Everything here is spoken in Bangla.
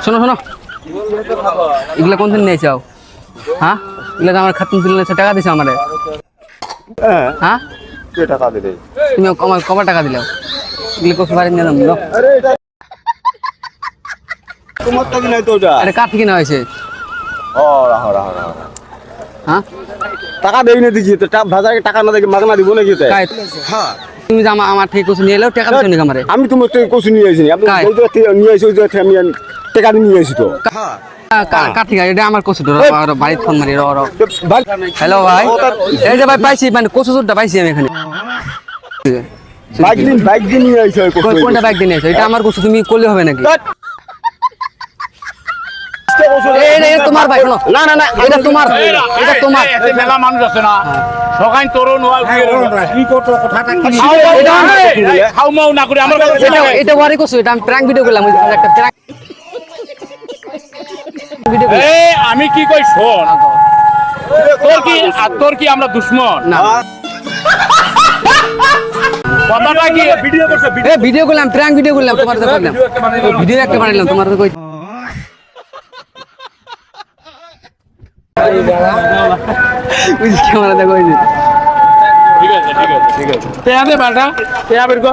শোনো শোনো, এগুলা কোন দিন নিয়েছাও? হ্যাঁ, এগুলা আমার খাতুন তুলে নিয়েছে, টাকা দিছো আমারে? হ্যাঁ, কে টাকা দিলে? তুমি আমার কবার টাকা দিলাও? এগুলো কফি বাড়ি নিয়ে নাম। আরে এটা তোমার টাকা নাই তো ওটা। আরে কার থেকে নেওয়া হয়েছে? ও রাহো রাহো রাহো। হ্যাঁ, টাকা দেই না দিছি তো বাজারে টাকা না দেখে মাগনা দিব নাকি তাই? কাই হ্যাঁ, তুমি যে আমার থেকে কিছু নিয়ে এলো, টাকা দিছো নাকি আমারে? আমি তোমার থেকে কচু নিয়ে আইছি। আপনি কাই? ওই যে নিয়ে আইছি ওই যে আমি টাকা দিয়ে নিয়ে আইছি তো। কার থেকে? এটা আমার কচু ধরো, বাড়ির ফোন মারি। র ভাই হ্যালো ভাই, এই যে ভাই পাইছি, মানে কচু চুরটা পাইছি আমি এখানে। বাইক দিয়ে নিয়ে আইছি ওই কচু। কোনটা বাইক দিয়ে নিয়েছো? এটা আমার কচু, তুমি করলে হবে নাকি? এটা তোমার ভাই, শোনো। না না না এটা তোমার, এটা তোমার। মেলা মানুষ আছে না সকাল তরুণ খাও মাও না করে আমার এটা ওয়ারি কচু, এটা আমি প্র্যাঙ্ক ভিডিও করলাম, একটা প্র্যাঙ্ক ভিডিও করলাম। আমি কি কই শোন তোর কি আমরা দুশ্মন না, কথাটা কি ভিডিও করছে ভিডিও করলাম, প্র্যাঙ্ক ভিডিও করলাম, তোমার তো করলাম, ভিডিও একটা বানাইলাম, তোমার তো কই ক্যামেরা দেখো। ঠিক আছে ঠিক আছে ঠিক আছে তে আদে বাটা তে আবের গো